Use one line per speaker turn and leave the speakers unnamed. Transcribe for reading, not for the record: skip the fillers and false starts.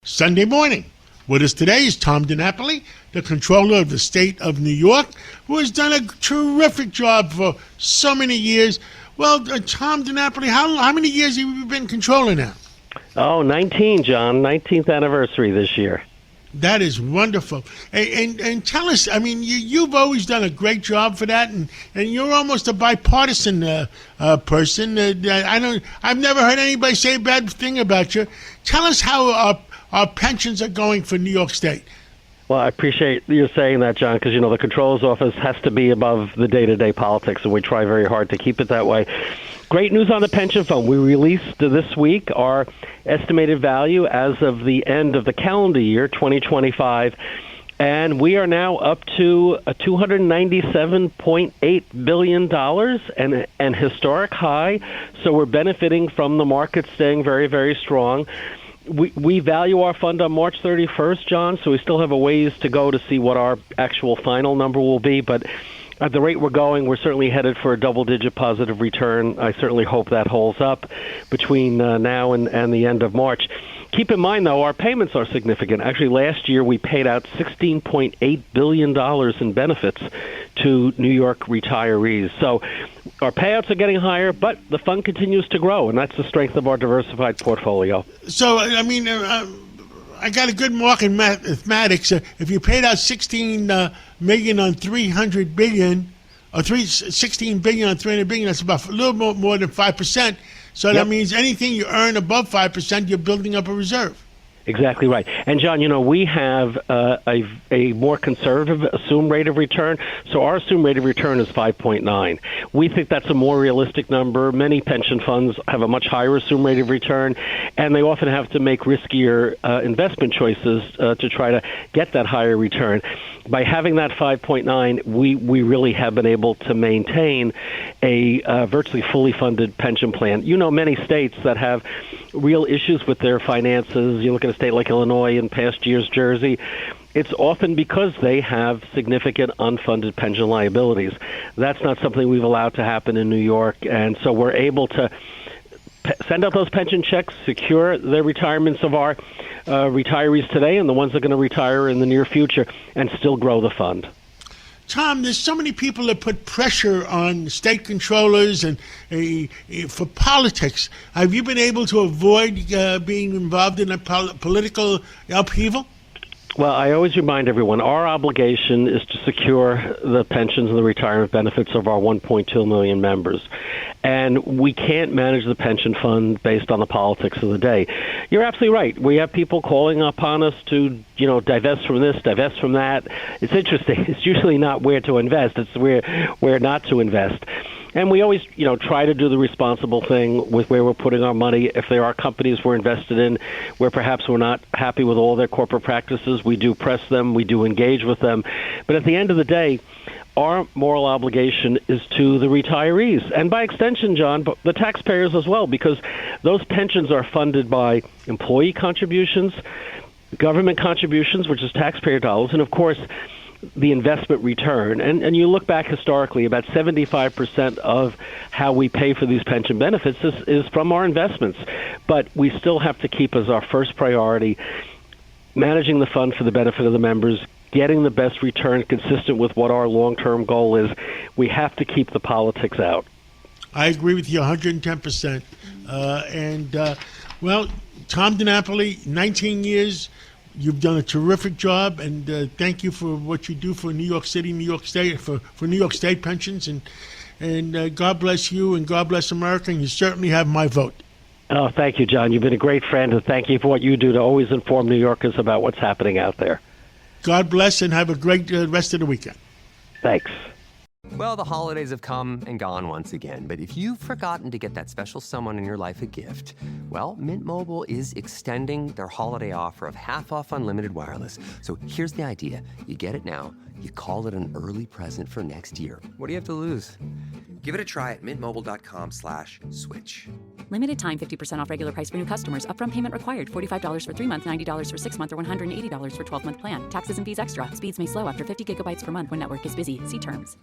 Sunday morning. With us today is Tom DiNapoli, the Comptroller of the State of New York, who has done a terrific job for so many years. Well, Tom DiNapoli, how many years have you been Comptroller now?
Oh, 19, John. 19th anniversary this year.
That is wonderful. And tell us, I mean, you've always done a great job for that, and you're almost a bipartisan person. I've never heard anybody say a bad thing about you. Tell us how our pensions are going for New York State.
Well, I appreciate you saying that, John, because, the Comptroller's office has to be above the day-to-day politics, and we try very hard to keep it that way. Great news on the pension fund. We released this week our estimated value as of the end of the calendar year, 2025, and we are now up to $297.8 billion, an historic high, so we're benefiting from the market staying very, very strong. We value our fund on March 31st, John, so we still have a ways to go to see what our actual final number will be, but at the rate we're going, we're certainly headed for a double-digit positive return. I certainly hope that holds up between now and the end of March. Keep in mind, though, our payments are significant. Actually, last year we paid out $16.8 billion in benefits to New York retirees. So our payouts are getting higher, but the fund continues to grow, and that's the strength of our diversified portfolio.
So, I mean, I got a good mark in mathematics. If you paid out $16 million on $300 billion, or $16 billion on $300 billion, that's about a little more than 5%. So that means anything you earn above 5%, you're building up a reserve.
Exactly right. And, John, we have a more conservative assumed rate of return. So our assumed rate of return is 5.9. We think that's a more realistic number. Many pension funds have a much higher assumed rate of return, and they often have to make riskier investment choices to try to get that higher return. By having that 5.9, we really have been able to maintain a virtually fully funded pension plan. Many states that have real issues with their finances. You look at a state like Illinois and past years Jersey, it's often because they have significant unfunded pension liabilities. That's not something we've allowed to happen in New York, and so we're able to send out those pension checks, secure the retirements of our retirees today and the ones that are going to retire in the near future, and still grow the fund.
Tom, there's so many people that put pressure on state controllers and for politics. Have you been able to avoid being involved in a political upheaval?
Well, I always remind everyone, our obligation is to secure the pensions and the retirement benefits of our 1.2 million members. And we can't manage the pension fund based on the politics of the day. You're absolutely right. We have people calling upon us to, divest from this, divest from that. It's interesting. It's usually not where to invest. It's where not to invest. And we always, try to do the responsible thing with where we're putting our money. If there are companies we're invested in where perhaps we're not happy with all their corporate practices, we do press them, we do engage with them. But at the end of the day, our moral obligation is to the retirees, and by extension, John, but the taxpayers as well, because those pensions are funded by employee contributions, government contributions, which is taxpayer dollars, and of course, the investment return. And you look back historically, about 75% of how we pay for these pension benefits is from our investments. But we still have to keep as our first priority managing the fund for the benefit of the members, getting the best return consistent with what our long-term goal is. We have to keep the politics out.
I agree with you 110%. Well, Tom DiNapoli, 19 years. You've done a terrific job, and thank you for what you do for New York City, New York State, for New York State pensions. And God bless you, and God bless America, and you certainly have my vote.
Oh, thank you, John. You've been a great friend, and thank you for what you do to always inform New Yorkers about what's happening out there.
God bless, and have a great rest of the weekend.
Thanks.
Well, the holidays have come and gone once again, but if you've forgotten to get that special someone in your life a gift, well, Mint Mobile is extending their holiday offer of half off unlimited wireless. So here's the idea. You get it now, you call it an early present for next year. What do you have to lose? Give it a try at mintmobile.com/switch.
Limited time, 50% off regular price for new customers. Upfront payment required. $45 for 3 months, $90 for 6 months, or $180 for 12-month plan. Taxes and fees extra. Speeds may slow after 50 gigabytes per month when network is busy. See terms.